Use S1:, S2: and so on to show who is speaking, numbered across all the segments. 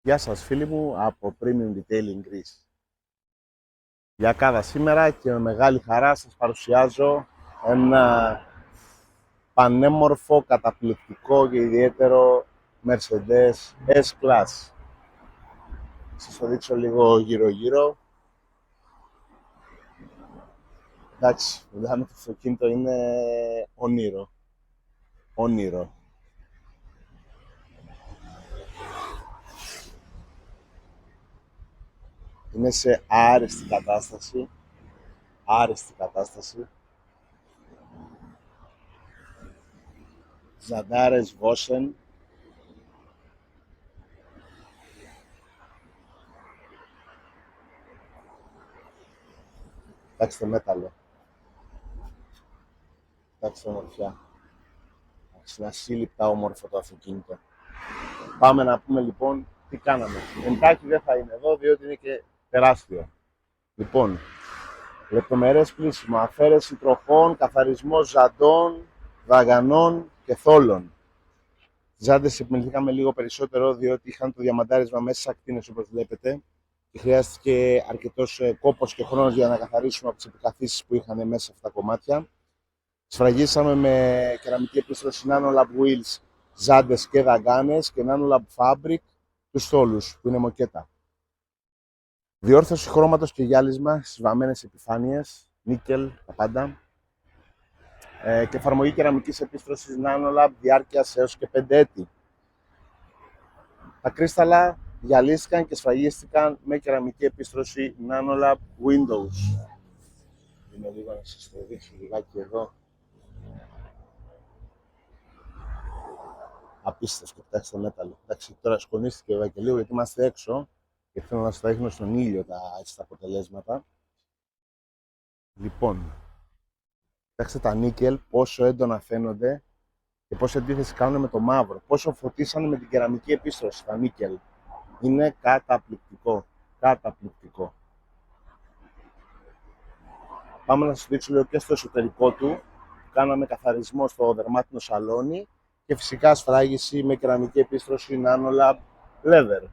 S1: Γεια σας φίλοι μου από Premium Detailing Greece. Για Κάδα σήμερα και με μεγάλη χαρά σας παρουσιάζω ένα πανέμορφο, καταπληκτικό και ιδιαίτερο Mercedes S-Class. Σας το δείξω λίγο γύρω-γύρω. Εντάξει, μιλάμε το αυτοκίνητο είναι όνειρο. Όνειρο. Είναι σε άριστη κατάσταση. Άριστη κατάσταση. Ζαντάρες Vossen. Κοιτάξτε μέταλλο. Κοιτάξτε ομορφιά. Είναι ασύλληπτα όμορφο το αυτοκίνητο. Πάμε να πούμε λοιπόν τι κάναμε. Εντάχει δεν θα είναι εδώ διότι είναι και τεράστιο. Λοιπόν, λεπτομερές πλήσιμο, αφαίρεση τροχών, καθαρισμός ζαντών, δαγανών και θόλων. Ζάντες επιμεληθήκαμε λίγο περισσότερο διότι είχαν το διαμαντάρισμα μέσα στις ακτίνες όπως βλέπετε και χρειάστηκε αρκετός κόπος και χρόνος για να καθαρίσουμε από τις επικαθίσεις που είχαν μέσα σε αυτά τα κομμάτια. Σφραγίσαμε με κεραμική επίστρωση Nanolab Wheels, ζάντες και δαγκάνες και Nanolab Fabric τους θόλους που είναι μοκέτα. Διόρθωση χρώματος και γυάλισμα στις βαμμένες επιφάνειες, νίκελ, τα πάντα. Και εφαρμογή κεραμικής επίστρωσης Nanolab διάρκειας έως και 5 έτη. Τα κρίσταλα γυαλίστηκαν και σφραγίστηκαν με κεραμική επίστρωση Nanolab Windows. Είναι λίγο να σας το δείξω λιγάκι εδώ. Απίστευτο, κοιτάξτε το μέταλλο. Εντάξει, τώρα σκονίστηκε βέβαια και λίγο γιατί είμαστε έξω και θέλω να σας τα δείχνω στον ήλιο τα αποτελέσματα. Λοιπόν, κοιτάξτε τα νίκελ πόσο έντονα φαίνονται και πόσο αντίθεση κάνουν με το μαύρο. Πόσο φωτίσανε με την κεραμική επίστρωση τα νίκελ. Είναι καταπληκτικό. Καταπληκτικό. Πάμε να σας δείξω λίγο και στο εσωτερικό του. Κάναμε καθαρισμό στο δερμάτινο σαλόνι και φυσικά σφράγιση με κεραμική επίστρωση Nanolab Leather.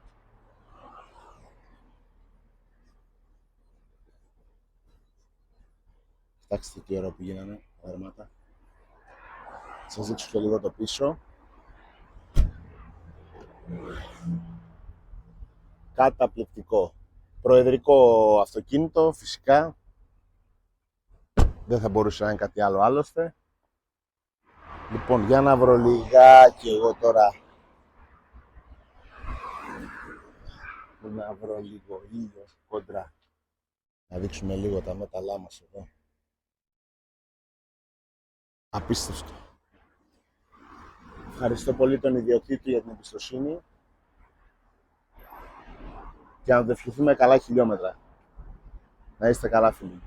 S1: Κοιτάξτε τι ώρα που γίνανε τα δερμάτα. Σας δείξω και λίγο το πίσω. Καταπληκτικό. Προεδρικό αυτοκίνητο, φυσικά. Δεν θα μπορούσε να είναι κάτι άλλο άλλωστε. Λοιπόν, για να βρω λιγάκι εγώ τώρα. Να βρω λίγο ήλιο κόντρα. Να δείξουμε λίγο τα μέταλλά μας εδώ. Απίστευτο. Ευχαριστώ πολύ τον ιδιοκτήτη για την εμπιστοσύνη και να το ευχηθούμε καλά χιλιόμετρα. Να είστε καλά φίλοι.